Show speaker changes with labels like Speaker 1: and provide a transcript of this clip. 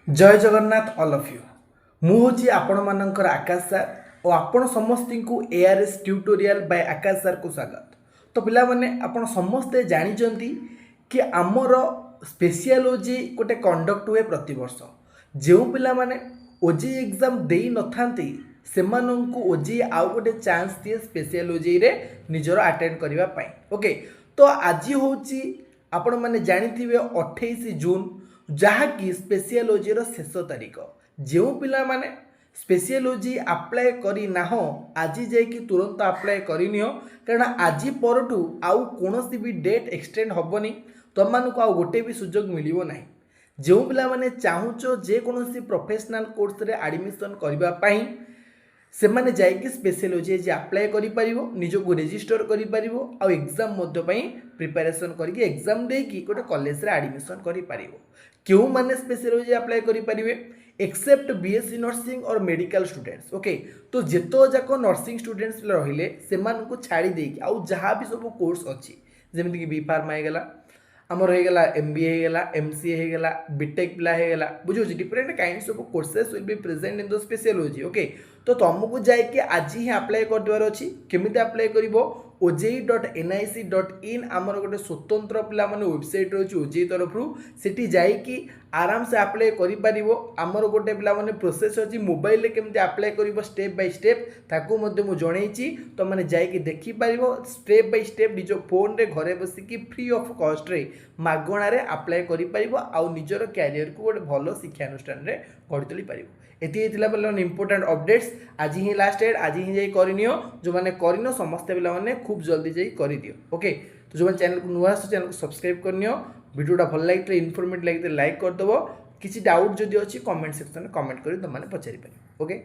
Speaker 1: जय Jagannath all of you मुझे आपण मानकर आकाश सार और आपण समस्त को एआरएस ट्यूटोरियल बाय आकाश सार को स्वागत। तो पिला माने आपण समस्ते जानी कि आमर स्पेशलोजी गोटे कंडक्ट हुए प्रति वर्ष जो पिला माने ओजे एग्जाम दे न थांती सेमानंकु ओजे आउ गोटे चांस दिए स्पेशलोजी रे निजर अटेंड करबा पई। ओके, तो आज होची आपण माने जानिथिबे 28 जून जहाँकि स्पेशलोजी शेष तारीख। जो पिला माने स्पेशलोजी अप्लाई करी नाहो आज जाइए तुरंत अप्लाई करनियो, कारण आज परठू आउ कोनोसी भी डेट एक्सटेंड होबनी, तुम मानक आउ गोटे भी सुजोग मिलिबो नाही। जो पिला माने चाहुचो जे कोनोसी प्रोफेशनल कोर्स रे एडमिशन करबा पई से माने जाइए स्पेशलोजी जे अप्लाई करि परिबो, निजको रजिस्टर करि परिबो आ एग्जाम मध्य पई प्रिपरेशन करके एग्जाम दे कि गोटे कॉलेज रे एडमिशन करि परिबो। क्यों माने स्पेशलोजी अप्लाई करि परिबे एक्सेप्ट बीएससी नर्सिंग और मेडिकल स्टूडेंट्स। ओके, तो जेतो जाको नर्सिंग स्टूडेंट्स रहिले सेमान को छाड़ी देकी आउ जहाँ भी सब कोर्स अच्छी जेमिति कि बी फार्मा हे गेला, आमर हो गला एमबीए हे गेला, एमसीए हे गेला, बीटेक पिला हे गेला, बुझो different kinds of courses will be present in the स्पेशलोजी। ओके, तो तुमको जाइए आज ही अप्लाई कर देवार अच्छी। केमिति अप्लाई करिवो oji.nic.in आमर गोटे स्वतंत्र पिला माने वेबसाइट रही ओजेई तरफ सेठी जाइकी आराम से अप्लाई करि परिवो। आमर गोटे पिला माने प्रोसेस अछि मोबाइल रे केमिति अप्लाई करिवो स्टेप बाय स्टेप ताकू मध्ये मु जणैछि। तो माने जाइकी देखि परिवो स्टेप बाय स्टेप निज फोन रे घरे बसिकी फ्री ऑफ कॉस्ट रे मागणा रे अप्लाई करि परिवो आ निजर कैरियर को गोटे भलो शिक्षा अनुष्ठान रे गढ़ी तोली परिवो। एति थिला बेले इंपोर्टेंट अपडेट्स आज ही लास्ट डेट आज ही जाई करनियो। जो माने करिनो समस्त पिला माने खूब जल्दी जाई करि दियो। ओके, तो जो चैनल को नुआ चैनल को सब्सक्राइब करनियो। वीडियोटा भल लागिते इनफॉर्मेटिव लागिते लाइक कर दबो। किसी डाउट जदि अछि कमेंट सेक्शन में कमेंट करि त माने पचारि पारे। ओके।